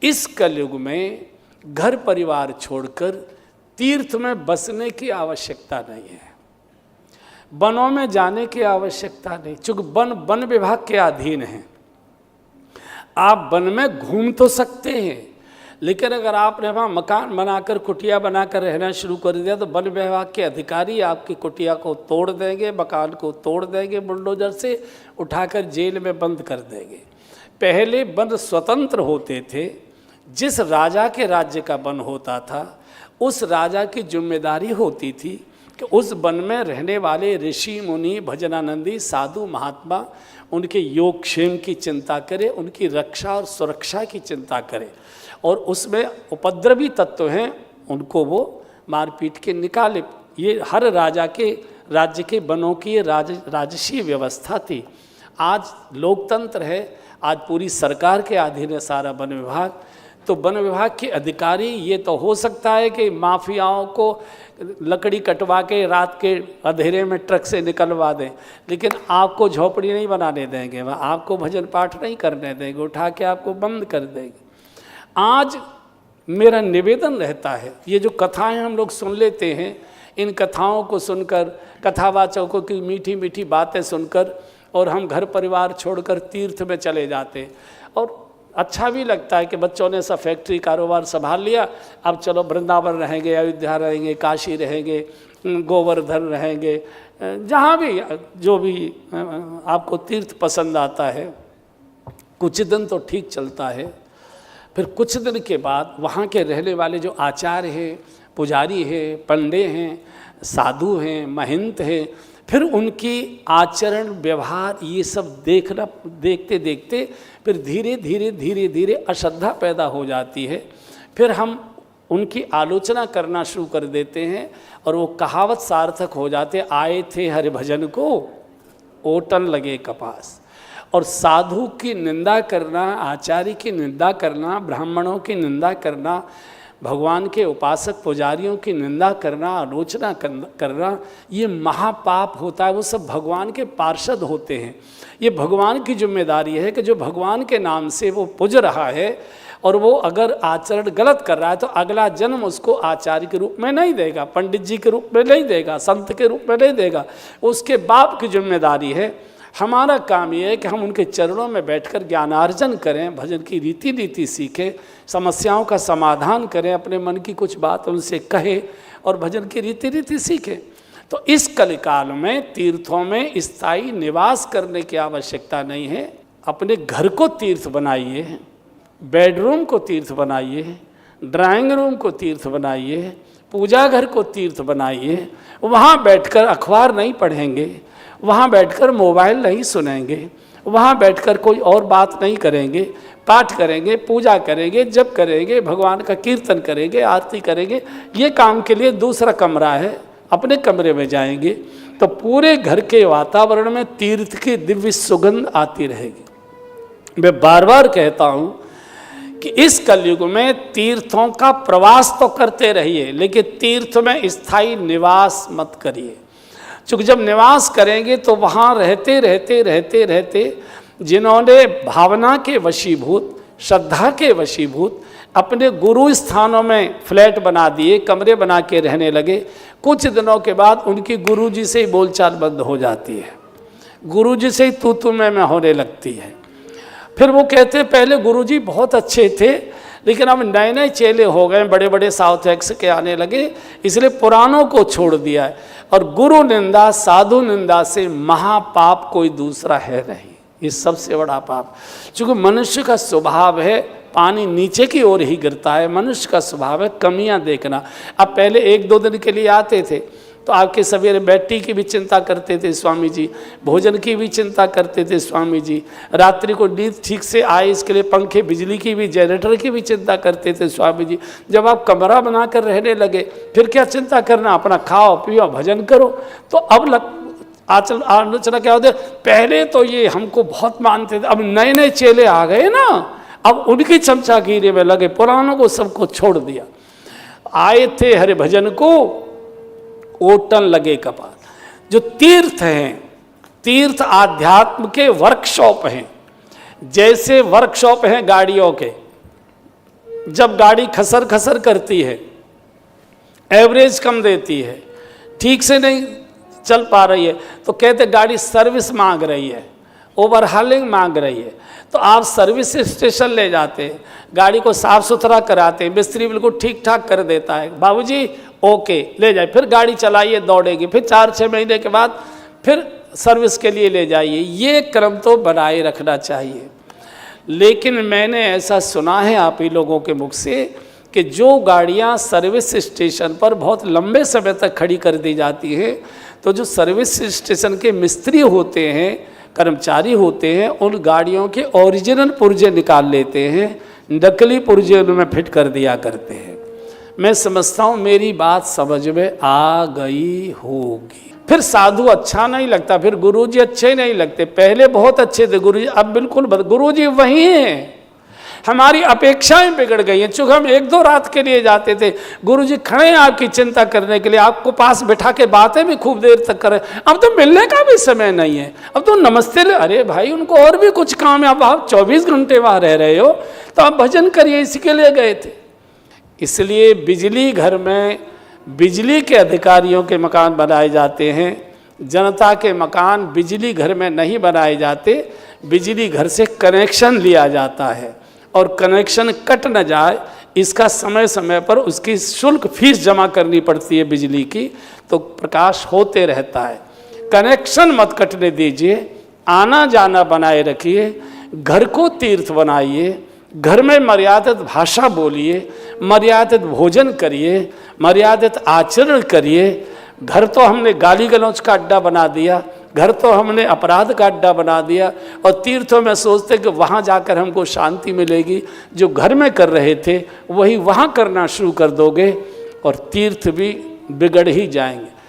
इस कलयुग में घर परिवार छोड़कर तीर्थ में बसने की आवश्यकता नहीं है, वनों में जाने की आवश्यकता नहीं, चूंकि वन विभाग के अधीन है। आप वन में घूम तो सकते हैं, लेकिन अगर आपने वहाँ मकान बनाकर कुटिया बनाकर रहना शुरू कर दिया तो वन विभाग के अधिकारी आपकी कुटिया को तोड़ देंगे, मकान को तोड़ देंगे, बुलडोजर से उठाकर जेल में बंद कर देंगे। पहले वन स्वतंत्र होते थे, जिस राजा के राज्य का वन होता था उस राजा की जिम्मेदारी होती थी कि उस वन में रहने वाले ऋषि मुनि भजनानंदी साधु महात्मा उनके योगक्षेम की चिंता करे, उनकी रक्षा और सुरक्षा की चिंता करे, और उसमें उपद्रवी तत्व हैं उनको वो मारपीट के निकाले। ये हर राजा के राज्य के वनों की राजसीय व्यवस्था थी। आज लोकतंत्र है, आज पूरी सरकार के अधीन है सारा वन विभाग। तो वन विभाग के अधिकारी ये तो हो सकता है कि माफियाओं को लकड़ी कटवा के रात के अंधेरे में ट्रक से निकलवा दें, लेकिन आपको झोपड़ी नहीं बनाने देंगे, वह आपको भजन पाठ नहीं करने देंगे, उठा के आपको बंद कर देंगे। आज मेरा निवेदन रहता है, ये जो कथाएं हम लोग सुन लेते हैं, इन कथाओं को सुनकर, कथावाचकों की मीठी मीठी बातें सुनकर और हम घर परिवार छोड़कर तीर्थ में चले जाते, और अच्छा भी लगता है कि बच्चों ने सब फैक्ट्री कारोबार संभाल लिया, अब चलो वृंदावन रहेंगे, अयोध्या रहेंगे, काशी रहेंगे, गोवर्धन रहेंगे, जहाँ भी जो भी आपको तीर्थ पसंद आता है। कुछ दिन तो ठीक चलता है, फिर कुछ दिन के बाद वहाँ के रहने वाले जो आचार्य हैं, पुजारी हैं, पंडे हैं, साधु हैं, महंत हैं, फिर उनकी आचरण व्यवहार ये सब देखते देखते फिर धीरे धीरे धीरे धीरे अश्रद्धा पैदा हो जाती है। फिर हम उनकी आलोचना करना शुरू कर देते हैं और वो कहावत सार्थक हो जाते, आए थे हरि भजन को ओटन लगे कपास। और साधु की निंदा करना, आचार्य की निंदा करना, ब्राह्मणों की निंदा करना, भगवान के उपासक पुजारियों की निंदा करना, आलोचना करना, ये महापाप होता है। वो सब भगवान के पार्षद होते हैं। ये भगवान की जिम्मेदारी है कि जो भगवान के नाम से वो पूज रहा है और वो अगर आचरण गलत कर रहा है तो अगला जन्म उसको आचार्य के रूप में नहीं देगा, पंडित जी के रूप में नहीं देगा, संत के रूप में नहीं देगा, उसके बाप की जिम्मेदारी है। हमारा काम ये है कि हम उनके चरणों में बैठकर ज्ञानार्जन करें, भजन की रीति नीति सीखें, समस्याओं का समाधान करें, अपने मन की कुछ बात उनसे कहें और भजन की रीति नीति सीखें। तो इस कलिकाल में तीर्थों में स्थायी निवास करने की आवश्यकता नहीं है। अपने घर को तीर्थ बनाइए, बेडरूम को तीर्थ बनाइए, ड्राइंग रूम को तीर्थ बनाइए, पूजा घर को तीर्थ बनाइए। वहाँ बैठकर अखबार नहीं पढ़ेंगे, वहाँ बैठकर मोबाइल नहीं सुनेंगे, वहाँ बैठकर कोई और बात नहीं करेंगे, पाठ करेंगे, पूजा करेंगे, जप करेंगे, भगवान का कीर्तन करेंगे, आरती करेंगे। ये काम के लिए दूसरा कमरा है, अपने कमरे में जाएंगे तो पूरे घर के वातावरण में तीर्थ की दिव्य सुगंध आती रहेगी। मैं बार बार कहता हूँ कि इस कलयुग में तीर्थों का प्रवास तो करते रहिए, लेकिन तीर्थ में स्थायी निवास मत करिए। चूँकि जब निवास करेंगे तो वहाँ रहते रहते रहते रहते जिन्होंने भावना के वशीभूत, श्रद्धा के वशीभूत अपने गुरु स्थानों में फ्लैट बना दिए, कमरे बना के रहने लगे, कुछ दिनों के बाद उनकी गुरुजी से ही बोलचाल बंद हो जाती है, गुरुजी से ही तू मैं होने लगती है। फिर वो कहते पहले गुरुजी बहुत अच्छे थे, लेकिन अब नए नए चेले हो गए, बड़े बड़े साउथ एक्स के आने लगे, इसलिए पुरानों को छोड़ दिया है। और गुरु निंदा, साधु निंदा से महापाप कोई दूसरा है नहीं, ये सबसे बड़ा पाप। क्योंकि मनुष्य का स्वभाव है पानी नीचे की ओर ही गिरता है, मनुष्य का स्वभाव है कमियां देखना। अब पहले एक दो दिन के लिए आते थे तो आपके सवेरे बैठी की भी चिंता करते थे स्वामी जी, भोजन की भी चिंता करते थे स्वामी जी, रात्रि को नींद ठीक से आए इसके लिए पंखे, बिजली की भी, जनरेटर की भी चिंता करते थे स्वामी जी। जब आप कमरा बनाकर रहने लगे फिर क्या चिंता करना, अपना खाओ पियो भजन करो। तो अब आलोचना क्या होती है, पहले तो ये हमको बहुत मानते थे, अब नए नए चेले आ गए ना, अब उनकी चमचागिरी में लगे, पुरानों को सबको छोड़ दिया। आए थे हरि भजन को ओटन लगे कपाल। जो तीर्थ हैं, तीर्थ आध्यात्म के वर्कशॉप हैं, जैसे वर्कशॉप हैं गाड़ियों के, जब गाड़ी खसर खसर करती है, एवरेज कम देती है, ठीक से नहीं चल पा रही है, तो कहते गाड़ी सर्विस मांग रही है, ओवरहालिंग मांग रही है। तो आप सर्विस स्टेशन ले जाते हैं, गाड़ी को साफ़ सुथरा कराते हैं, मिस्त्री बिल्कुल ठीक ठाक कर देता है, बाबूजी ओके ले जाए, फिर गाड़ी चलाइए, दौड़ेगी, फिर 4-6 महीने के बाद फिर सर्विस के लिए ले जाइए। ये क्रम तो बनाए रखना चाहिए। लेकिन मैंने ऐसा सुना है आप ही लोगों के मुख से कि जो गाड़ियां सर्विस स्टेशन पर बहुत लंबे समय तक खड़ी कर दी जाती हैं, तो जो सर्विस स्टेशन के मिस्त्री होते हैं, कर्मचारी होते हैं, उन गाड़ियों के ओरिजिनल पुर्जे निकाल लेते हैं, नकली पुर्जे उनमें फिट कर दिया करते हैं। मैं समझता हूँ मेरी बात समझ में आ गई होगी। फिर साधु अच्छा नहीं लगता, फिर गुरुजी अच्छे नहीं लगते। पहले बहुत अच्छे थे गुरुजी, अब बिल्कुल गुरुजी वही हैं। हमारी अपेक्षाएं बिगड़ गई हैं। चूँकि हम 1-2 रात के लिए जाते थे, गुरुजी खड़े हैं आपकी चिंता करने के लिए, आपको पास बैठा के बातें भी खूब देर तक करें। अब तो मिलने का भी समय नहीं है, अब तो नमस्ते ले, अरे भाई उनको और भी कुछ काम है, अब आप 24 घंटे वहाँ रह रहे हो तो आप भजन करिए, इसी के लिए गए थे। इसलिए बिजली घर में बिजली के अधिकारियों के मकान बनाए जाते हैं, जनता के मकान बिजली घर में नहीं बनाए जाते। बिजली घर से कनेक्शन लिया जाता है और कनेक्शन कट न जाए इसका समय समय पर उसकी शुल्क फीस जमा करनी पड़ती है बिजली की, तो प्रकाश होते रहता है। कनेक्शन मत कटने दीजिए, आना जाना बनाए रखिए, घर को तीर्थ बनाइए, घर में मर्यादित भाषा बोलिए, मर्यादित भोजन करिए, मर्यादित आचरण करिए। घर तो हमने गाली गलौज का अड्डा बना दिया, घर तो हमने अपराध का अड्डा बना दिया, और तीर्थों में सोचते कि वहाँ जाकर हमको शांति मिलेगी। जो घर में कर रहे थे वही वहाँ करना शुरू कर दोगे और तीर्थ भी बिगड़ ही जाएंगे।